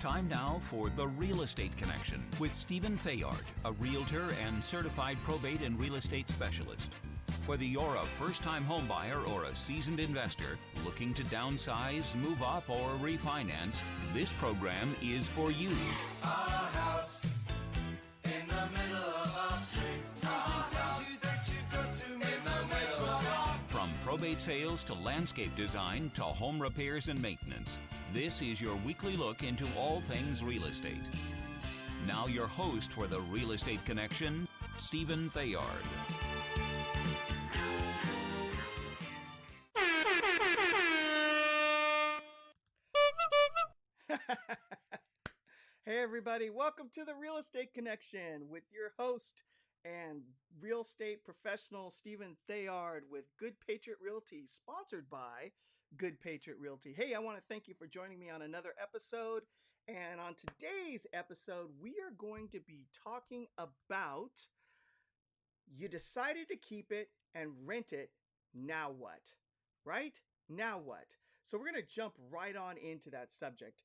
Time now for The Real Estate Connection with Stephen Theard, a realtor and certified probate and real estate specialist. Whether you're a first-time homebuyer or a seasoned investor looking to downsize, move up, or refinance, this program is for you. Our house in the middle of our street. Something tells you that you've got to in the middle of our... From probate sales to landscape design to home repairs and maintenance, this is your weekly look into all things real estate. Now your host for The Real Estate Connection, Stephen Theard. Hey everybody, welcome to The Real Estate Connection with your host and real estate professional Stephen Theard with Good Patriot Realty, sponsored by Good Patriot Realty. Hey, I want to thank you for joining me on another episode. And on today's episode, we are going to be talking about you decided to keep it and rent it. Now what? Right? Now what? So we're going to jump right on into that subject.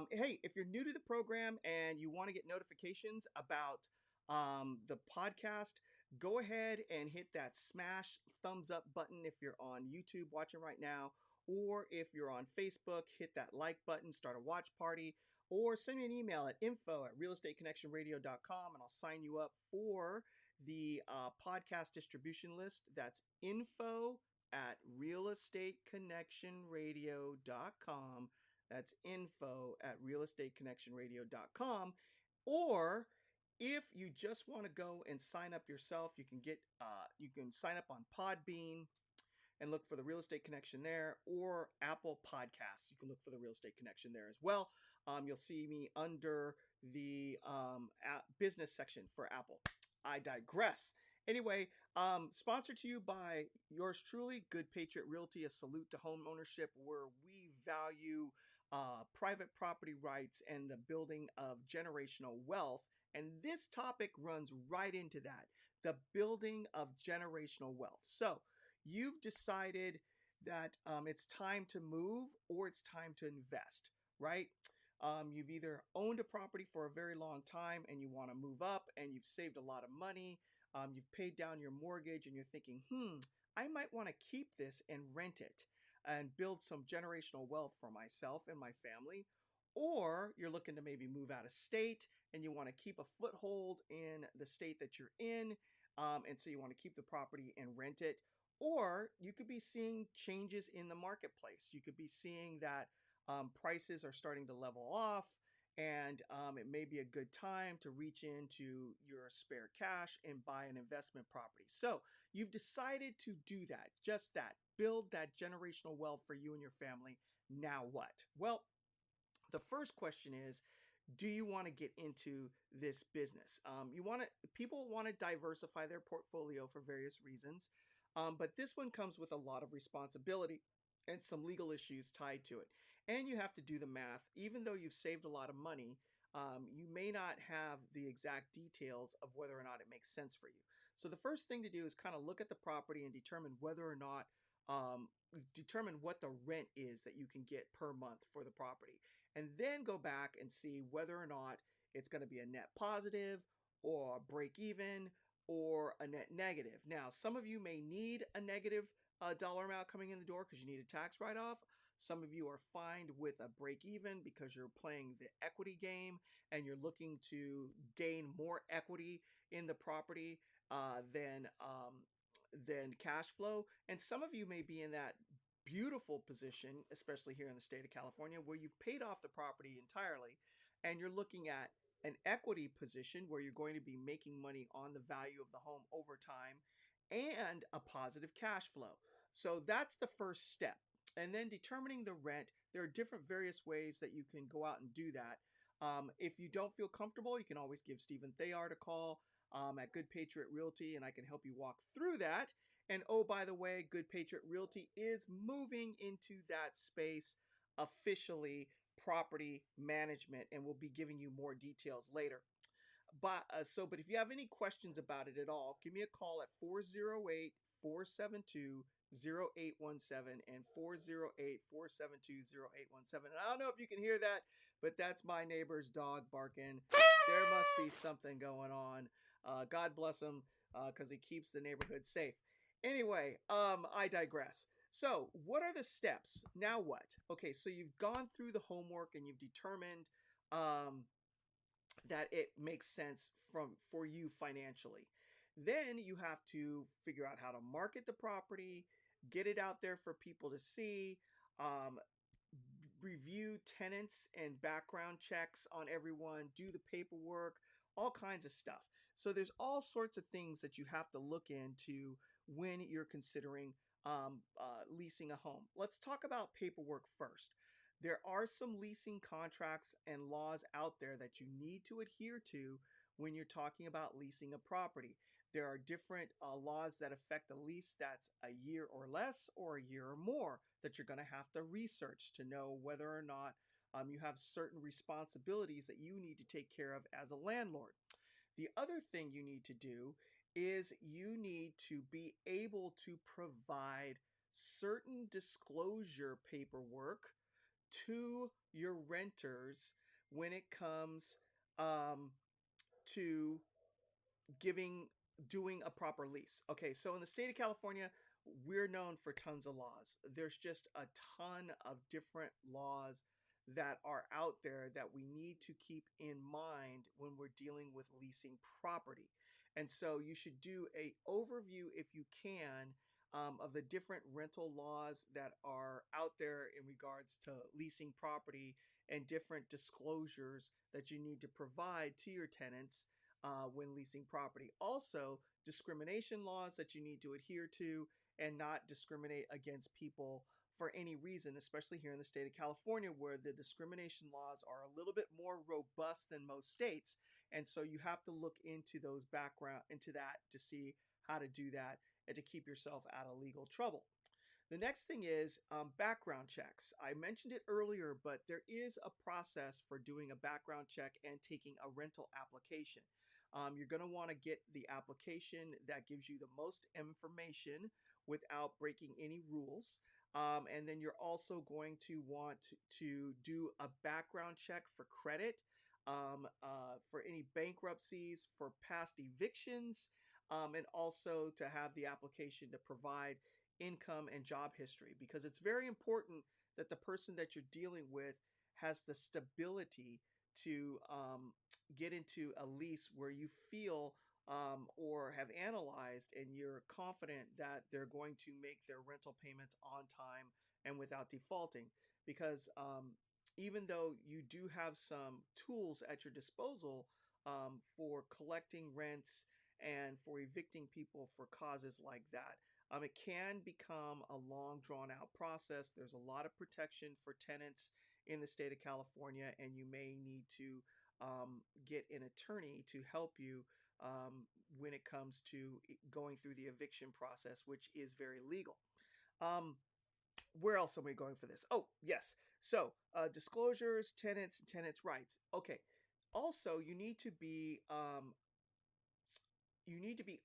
Hey, if you're new to the program and you want to get notifications about the podcast, go ahead and hit that smash thumbs up button if you're on YouTube watching right now. Or if you're on Facebook, hit that like button, start a watch party, or send me an email at info@realestateconnectionradio.com and I'll sign you up for the podcast distribution list. That's info@realestateconnectionradio.com. That's info@realestateconnectionradio.com. Or if you just want to go and sign up yourself, you can sign up on Podbean and look for the Real Estate Connection there, or Apple Podcasts. You can look for the Real Estate Connection there as well. You'll see me under the business section for Apple. I digress. Anyway, sponsored to you by yours truly, Good Patriot Realty, a salute to home ownership, where we value private property rights and the building of generational wealth. And this topic runs right into that, the building of generational wealth. So you've decided that it's time to move or it's time to invest, right? You've either owned a property for a very long time and you want to move up and you've saved a lot of money. You've paid down your mortgage and you're thinking, I might want to keep this and rent it and build some generational wealth for myself and my family. Or you're looking to maybe move out of state and you want to keep a foothold in the state that you're in. And so you want to keep the property and rent it. Or you could be seeing changes in the marketplace. You could be seeing that prices are starting to level off, and it may be a good time to reach into your spare cash and buy an investment property. So you've decided to do that, just that, build that generational wealth for you and your family. Now what? Well, the first question is, do you want to get into this business? People want to diversify their portfolio for various reasons. But this one comes with a lot of responsibility and some legal issues tied to it. And you have to do the math. Even though you've saved a lot of money, you may not have the exact details of whether or not it makes sense for you. So the first thing to do is kind of look at the property and determine whether or not, determine what the rent is that you can get per month for the property. And then go back and see whether or not it's going to be a net positive or a break even or a net negative. Now, some of you may need a negative dollar amount coming in the door because you need a tax write-off. Some of you are fine with a break even because you're playing the equity game and you're looking to gain more equity in the property than cash flow. And some of you may be in that beautiful position, especially here in the state of California, where you've paid off the property entirely and you're looking at an equity position where you're going to be making money on the value of the home over time and a positive cash flow. So that's the first step. And then determining the rent, there are different various ways that you can go out and do that. If you don't feel comfortable, you can always give Stephen Theard a call at Good Patriot Realty, and I can help you walk through that. And oh, by the way, Good Patriot Realty is moving into that space officially, property management, and we'll be giving you more details later. But if you have any questions about it at all, give me a call at 408-472-0817 and 408-472-0817. And I don't know if you can hear that, but that's my neighbor's dog barking. There must be something going on. God bless him, because he keeps the neighborhood safe. Anyway, I digress. So, what are the steps? Now what? Okay, so you've gone through the homework and you've determined um, that it makes sense for you financially. Then you have to figure out how to market the property, get it out there for people to see, um, review tenants and background checks on everyone, do the paperwork, all kinds of stuff. So there's all sorts of things that you have to look into when you're considering leasing a home. Let's talk about paperwork first. There are some leasing contracts and laws out there that you need to adhere to when you're talking about leasing a property. There are different laws that affect a lease that's a year or less or a year or more that you're going to have to research to know whether or not you have certain responsibilities that you need to take care of as a landlord. The other thing you need to do is you need to be able to provide certain disclosure paperwork to your renters when it comes to giving doing a proper lease. Okay, so in the state of California, we're known for tons of laws. There's just a ton of different laws that are out there that we need to keep in mind when we're dealing with leasing property. And so you should do a overview, if you can, of the different rental laws that are out there in regards to leasing property and different disclosures that you need to provide to your tenants when leasing property. Also, discrimination laws that you need to adhere to and not discriminate against people for any reason, especially here in the state of California, where the discrimination laws are a little bit more robust than most states. And so you have to look into that to see how to do that and to keep yourself out of legal trouble. The next thing is background checks. I mentioned it earlier, but there is a process for doing a background check and taking a rental application. You're going to want to get the application that gives you the most information without breaking any rules. And then you're also going to want to do a background check for credit, for any bankruptcies, for past evictions, and also to have the application to provide income and job history, because it's very important that the person that you're dealing with has the stability to get into a lease where you feel or have analyzed and you're confident that they're going to make their rental payments on time and without defaulting. Because even though you do have some tools at your disposal for collecting rents and for evicting people for causes like that, it can become a long, drawn out process. There's a lot of protection for tenants in the state of California, and you may need to get an attorney to help you when it comes to going through the eviction process, which is very legal. Where else are we going for this? Oh, yes. So, disclosures, tenants, and tenants' rights. Okay. Also, you need to be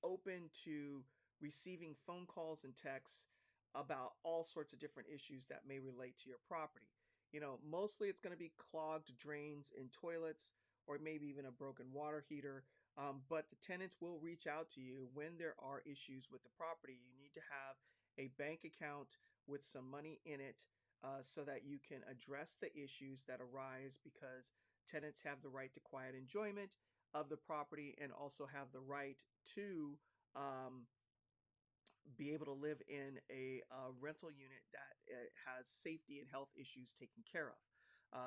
open to receiving phone calls and texts about all sorts of different issues that may relate to your property. Mostly it's going to be clogged drains in toilets or maybe even a broken water heater. But the tenants will reach out to you when there are issues with the property. You need to have a bank account with some money in it so that you can address the issues that arise, because tenants have the right to quiet enjoyment of the property and also have the right to be able to live in a rental unit that has safety and health issues taken care of.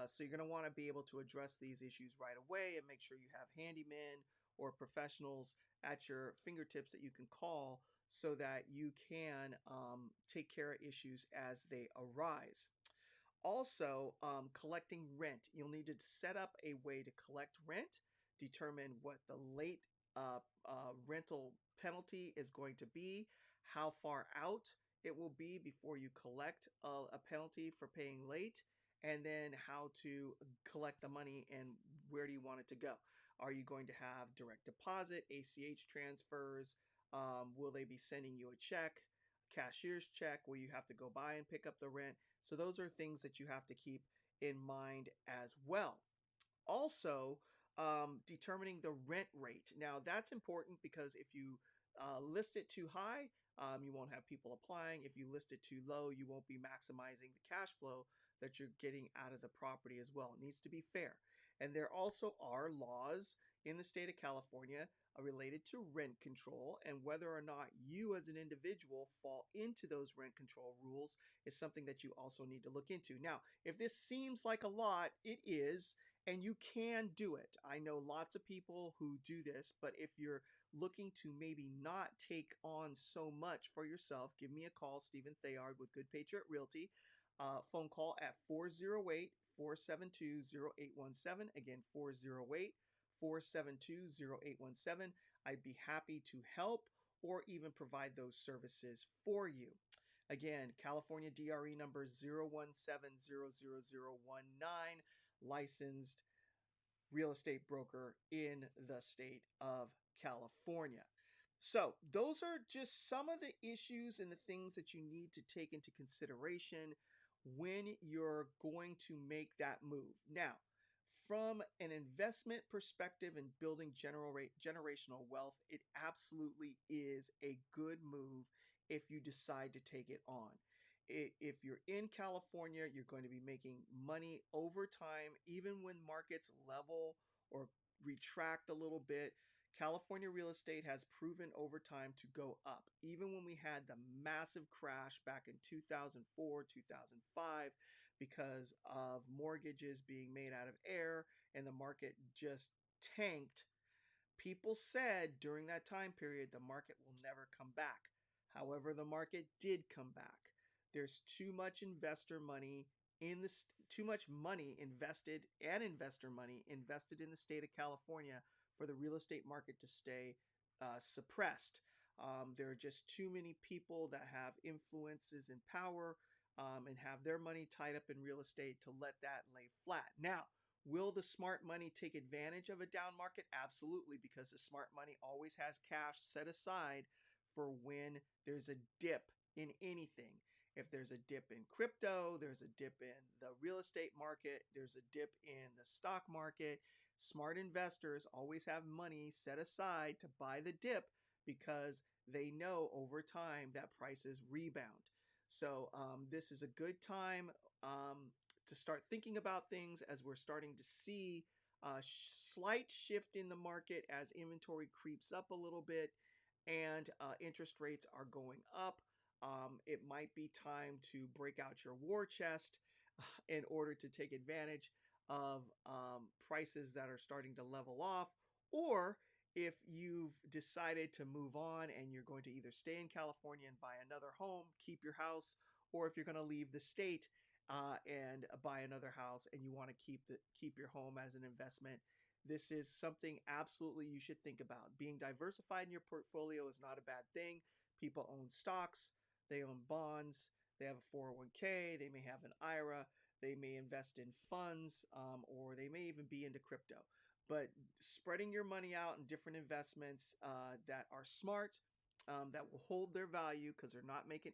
So you're going to want to be able to address these issues right away and make sure you have handymen or professionals at your fingertips that you can call so that you can take care of issues as they arise. Also, collecting rent. You'll need to set up a way to collect rent, determine what the late rental penalty is going to be, how far out it will be before you collect a penalty for paying late, and then how to collect the money and where do you want it to go. Are you going to have direct deposit, ACH transfers? Will they be sending you a check, cashier's check? Will you have to go by and pick up the rent? So those are things that you have to keep in mind as well. Also, determining the rent rate. Now, that's important because if you list it too high, you won't have people applying. If you list it too low, you won't be maximizing the cash flow that you're getting out of the property as well. It needs to be fair. And there also are laws in the state of California related to rent control, and whether or not you as an individual fall into those rent control rules is something that you also need to look into. Now, if this seems like a lot, it is, and you can do it. I know lots of people who do this, but if you're looking to maybe not take on so much for yourself, give me a call, Stephen Theard with Good Patriot Realty. Phone call at 408 472 0817. Again, 408 472 0817. I'd be happy to help or even provide those services for you. Again, California DRE number 017000019, licensed real estate broker in the state of California. So, those are just some of the issues and the things that you need to take into consideration when you're going to make that move. Now, from an investment perspective and building generational wealth, it absolutely is a good move if you decide to take it on. If you're in California, you're going to be making money over time, even when markets level or retract a little bit. California real estate has proven over time to go up. Even when we had the massive crash back in 2004, 2005, because of mortgages being made out of air and the market just tanked, people said during that time period the market will never come back. However, the market did come back. There's too much investor money in this, too much money invested and investor money invested in the state of California for the real estate market to stay suppressed. There are just too many people that have influences and power and have their money tied up in real estate to let that lay flat. Now, will the smart money take advantage of a down market? Absolutely, because the smart money always has cash set aside for when there's a dip in anything. If there's a dip in crypto, there's a dip in the real estate market, there's a dip in the stock market. Smart investors always have money set aside to buy the dip because they know over time that prices rebound. So this is a good time to start thinking about things as we're starting to see a slight shift in the market as inventory creeps up a little bit and interest rates are going up. It might be time to break out your war chest in order to take advantage of prices that are starting to level off, or if you've decided to move on and you're going to either stay in California and buy another home, keep your house, or if you're going to leave the state and buy another house and you want to keep your home as an investment, this is something absolutely you should think about. Being diversified in your portfolio is not a bad thing. People own stocks, they own bonds, they have a 401k, they may have an IRA, they may invest in funds, or they may even be into crypto. But spreading your money out in different investments that are smart, that will hold their value because they're not making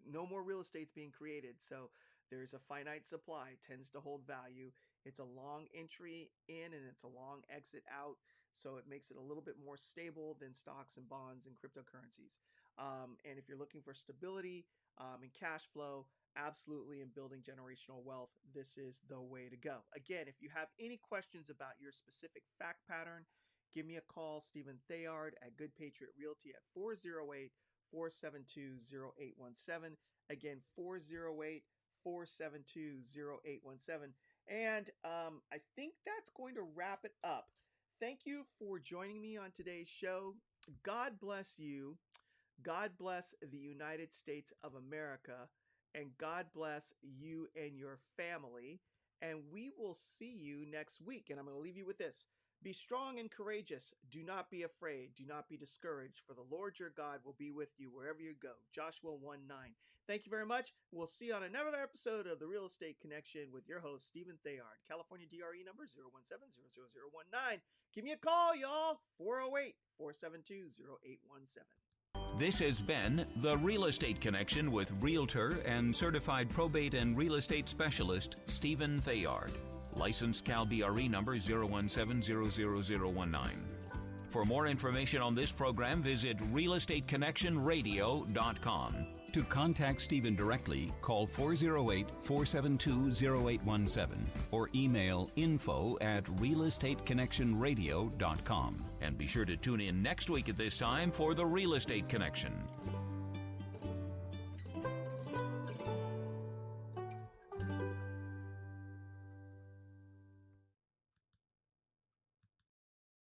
no more real estate's being created. So there's a finite supply, it tends to hold value. It's a long entry in and it's a long exit out. So it makes it a little bit more stable than stocks and bonds and cryptocurrencies. And if you're looking for stability and cash flow, absolutely, in building generational wealth, this is the way to go. Again, if you have any questions about your specific fact pattern, give me a call, Stephen Theard at Good Patriot Realty at 408 472 0817. Again, 408 472 0817. And I think that's going to wrap it up. Thank you for joining me on today's show. God bless you. God bless the United States of America. and God bless you and your family. And we will see you next week. And I'm going to leave you with this. Be strong and courageous. Do not be afraid. Do not be discouraged, for the Lord your God will be with you wherever you go. Joshua 1:9. Thank you very much. We'll see you on another episode of The Real Estate Connection with your host, Stephen Theard. California DRE number 017-00019. Give me a call, y'all. 408-472-0817. This has been The Real Estate Connection with Realtor and Certified Probate and Real Estate Specialist Stephen Theard. Licensed Cal DRE number 017-00019. For more information on this program, visit realestateconnectionradio.com. To contact Stephen directly, call 408-472-0817 or email info@realestateconnectionradio.com. And be sure to tune in next week at this time for The Real Estate Connection.